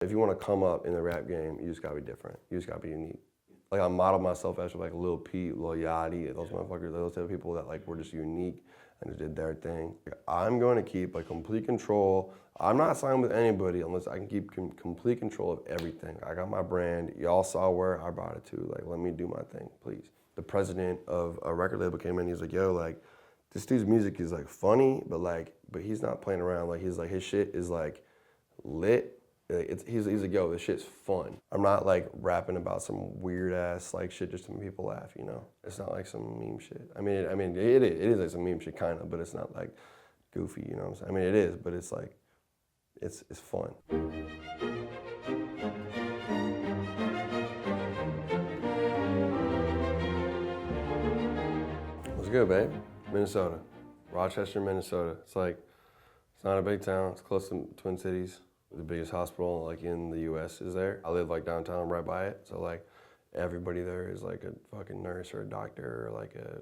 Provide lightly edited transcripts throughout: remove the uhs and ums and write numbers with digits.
If you want to come up in the rap game, you just gotta be different. You just gotta be unique. Like I modeled myself after like Lil Peep, Lil Yachty, those motherfuckers, those type of people that like were just unique and just did their thing. I'm going to keep like complete control. I'm not signing with anybody unless I can keep complete control of everything. I got my brand. Y'all saw where I brought it to. Like, let me do my thing, please. The president of a record label came in. He's like, yo, like, this dude's music is like funny, but he's not playing around. Like, he's like, his shit is like lit. He's like, yo, this shit's fun. I'm not like rapping about some weird ass like shit just to make people laugh, you know? It's not like some meme shit. I mean, it is like some meme shit kind of, but it's not like goofy, you know what I'm saying? I mean, it is, but it's like, it's fun. What's good, babe? Minnesota, Rochester, Minnesota. It's not a big town. It's close to Twin Cities. The biggest hospital like in the U.S. is there. I live like downtown right by it. So like everybody there is like a fucking nurse or a doctor or like a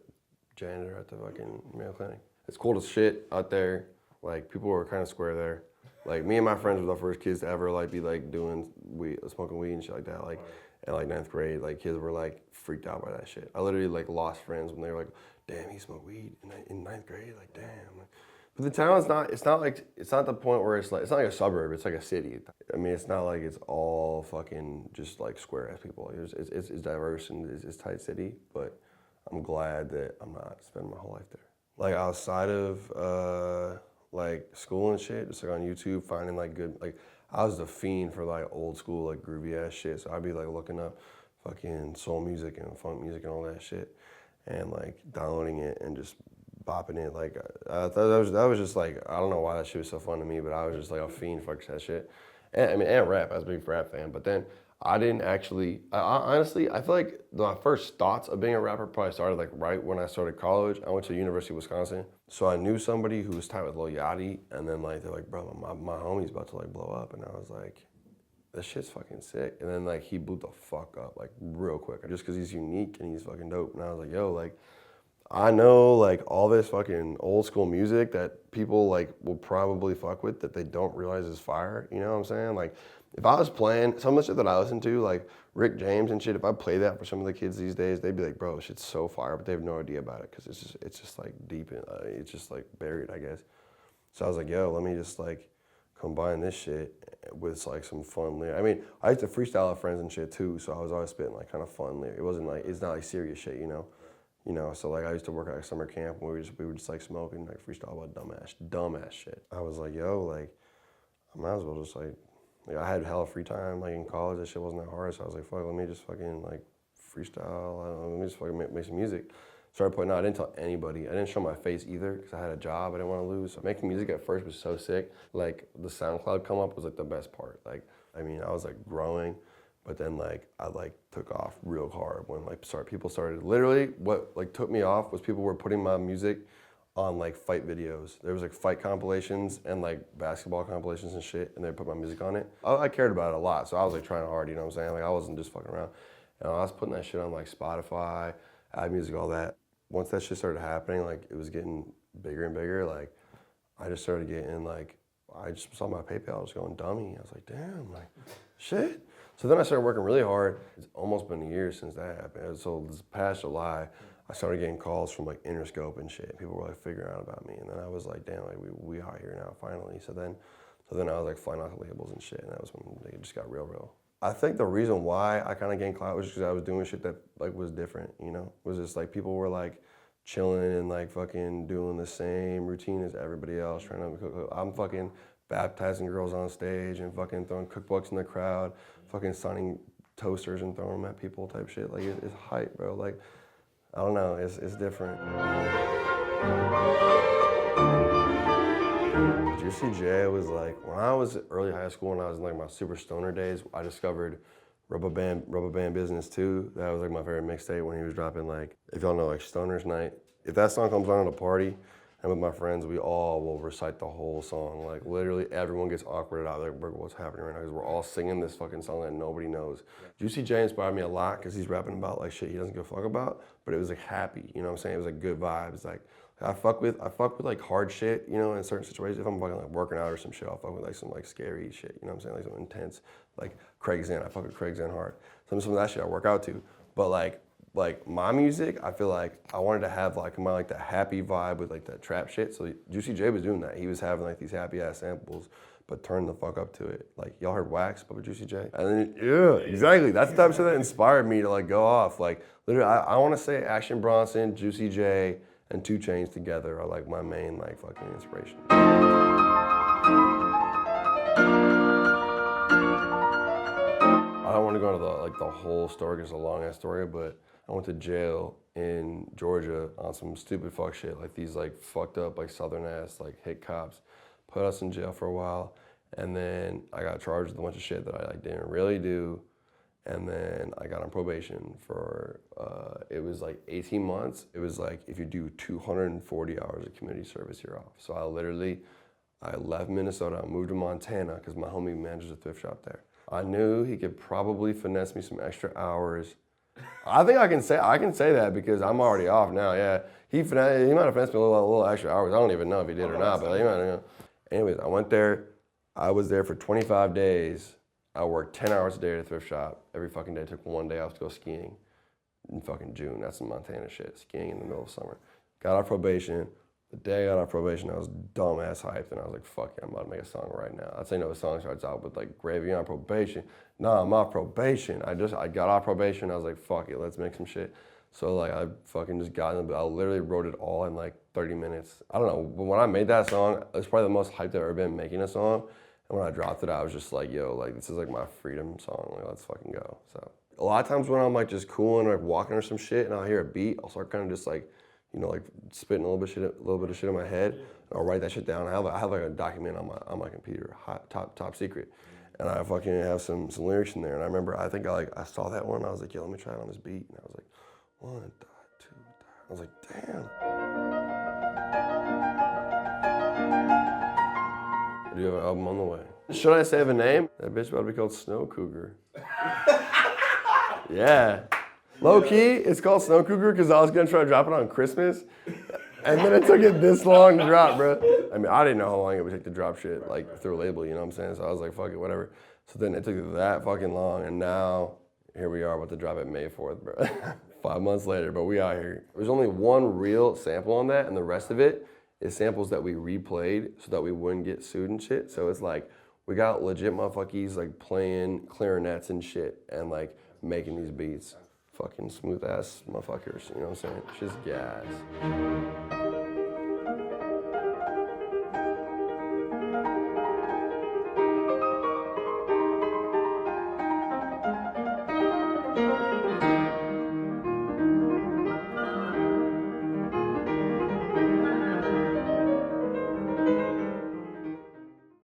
janitor at the fucking Mayo Clinic. It's cool as shit out there. Like people were kind of square there. Like me and my friends were the first kids to ever like be like doing weed, smoking weed and shit like that. Like in like 9th grade, like kids were like freaked out by that shit. I literally like lost friends when they were like, damn, he smoked weed in 9th grade. Like damn. But the town it's not the point where it's not like a suburb, it's like a city. I mean, it's not like it's all fucking just like square ass people. It's diverse and it's tight city, but I'm glad that I'm not spending my whole life there. Like outside of like school and shit, just like on YouTube, finding like good, like I was the fiend for like old school, like groovy ass shit. So I'd be like looking up fucking soul music and funk music and all that shit and like downloading it and just bopping it. Like I thought that was just like, I don't know why that shit was so fun to me, but I was just like a fiend for that shit. And rap, I was a big rap fan, but then I didn't actually, honestly, I feel like my first thoughts of being a rapper probably started like right when I started college. I went to the University of Wisconsin. So I knew somebody who was tight with Lil Yachty, and then like, they're like, bro, my homie's about to like blow up. And I was like, this shit's fucking sick. And then like he blew the fuck up like real quick, just cause he's unique and he's fucking dope. And I was like, yo, like, I know like all this fucking old school music that people like will probably fuck with that they don't realize is fire, you know what I'm saying? Like if I was playing some of the shit that I listen to, like Rick James and shit, if I play that for some of the kids these days, they'd be like, bro, shit's so fire, but they have no idea about it because it's just like deep, it's just like buried, I guess. So I was like, yo, let me just like combine this shit with like some fun lyrics. I mean, I used to freestyle with friends and shit too, so I was always spitting like kind of fun lyrics. It wasn't like, it's not like serious shit, you know? So like I used to work at a summer camp and we were just like smoking, like freestyle about dumbass shit. I was like, yo, like, I might as well just like I had hella free time, like in college, that shit wasn't that hard. So I was like, fuck, let me just fucking like freestyle, I don't know, let me just fucking make some music. Started putting out, I didn't tell anybody. I didn't show my face either because I had a job I didn't want to lose. So making music at first was so sick. Like the SoundCloud come up was like the best part. Like, I mean, I was like growing. But then like I like took off real hard when like people started, literally what like took me off was people were putting my music on like fight videos. There was like fight compilations and like basketball compilations and shit, and they put my music on it. I cared about it a lot, so I was like trying hard, you know what I'm saying? Like I wasn't just fucking around. And I was putting that shit on like Spotify, iMusic, all that. Once that shit started happening, like it was getting bigger and bigger, like I just started getting like, I just saw my PayPal just going dummy. I was like, damn, like shit. So then I started working really hard. It's almost been a year since that happened. So this past July, I started getting calls from like Interscope and shit. People were like figuring out about me. And then I was like, damn, like we out here now finally. So then I was like flying out to labels and shit. And that was when it just got real. I think the reason why I kind of gained clout was because I was doing shit that like was different, you know? It was just like people were like chilling and like fucking doing the same routine as everybody else, trying to cook. I'm fucking baptizing girls on stage and fucking throwing cookbooks in the crowd, fucking signing toasters and throwing them at people type shit. Like it's hype, bro. Like, I don't know, it's different. Juicy J was like, when I was early high school and I was in like my super stoner days, I discovered Rubber Band Business 2. That was like my favorite mixtape when he was dropping like, if y'all know like Stoner's Night. If that song comes on at a party, and with my friends, we all will recite the whole song. Like literally everyone gets awkwarded out, like what's happening right now, because we're all singing this fucking song that nobody knows. Juicy J inspired me a lot because he's rapping about like shit he doesn't give a fuck about, but it was like happy, you know what I'm saying? It was like good vibes, like I fuck with like hard shit, you know, in certain situations. If I'm fucking like working out or some shit, I'll fuck with like some like scary shit, you know what I'm saying? Like some intense, like Craig Zane, I fuck with Craig Zane hard. Some of that shit I work out to. But like my music, I feel like I wanted to have like my like the happy vibe with like that trap shit. So Juicy J was doing that. He was having like these happy ass samples, but turn the fuck up to it. Like y'all heard Wax by Juicy J? And then yeah, exactly. That's the type of shit that inspired me to like go off. Like literally, I want to say Action Bronson, Juicy J, and 2 Chainz together are like my main like fucking inspiration. I don't want to go into the whole story because it's a long ass story, but I went to jail in Georgia on some stupid fuck shit, like these like fucked up like southern ass like hit cops put us in jail for a while, and then I got charged with a bunch of shit that I like didn't really do, and then I got on probation for it was like 18 months. It was like if you do 240 hours of community service, you're off. So I left Minnesota, I moved to Montana because my homie manages a thrift shop there. I knew he could probably finesse me some extra hours. I think I can say that because I'm already off now. Yeah, he might have finessed me a little extra hours. I don't even know if he did or not, but he might have. You know. Anyways, I went there. I was there for 25 days. I worked 10 hours a day at a thrift shop every fucking day. Took one day off to go skiing in fucking June. That's some Montana shit. Skiing in the middle of summer. Got off probation. The day I got off probation, I was dumbass hyped, and I was like, fuck yeah, I'm about to make a song right now. I'd say no, the song starts out with like, Gravy on probation. Nah, I'm off probation. I got off probation, I was like, fuck it, let's make some shit. So like, I fucking just got in the, I literally wrote it all in like 30 minutes. I don't know, but when I made that song, it was probably the most hyped I've ever been making a song. And when I dropped it, I was just like, yo, like this is like my freedom song, like let's fucking go. So a lot of times when I'm like just cooling or like walking or some shit and I'll hear a beat, I'll start kind of just like, you know, like spitting a little bit of shit in my head. And I'll write that shit down. I have like a document on my computer, top secret, and I fucking have some lyrics in there. And I remember, I think I saw that one. I was like, yo, let me try it on this beat. And I was like, 1, 2, 3. I was like, damn. I do have an album on the way. Should I say the name? That bitch about to be called Snow Cougar. Yeah. Low key, it's called Snow Cougar because I was gonna try to drop it on Christmas, and then it took it this long to drop, bro. I mean, I didn't know how long it would take to drop shit like through a label, you know what I'm saying? So I was like, fuck it, whatever. So then it took that fucking long, and now here we are about to drop it May 4th, bro. 5 months later, but we out here. There's only one real sample on that, and the rest of it is samples that we replayed so that we wouldn't get sued and shit. So it's like we got legit motherfuckers like playing clarinets and shit and like making these beats. Fucking smooth ass motherfuckers, you know what I'm saying? Just gas.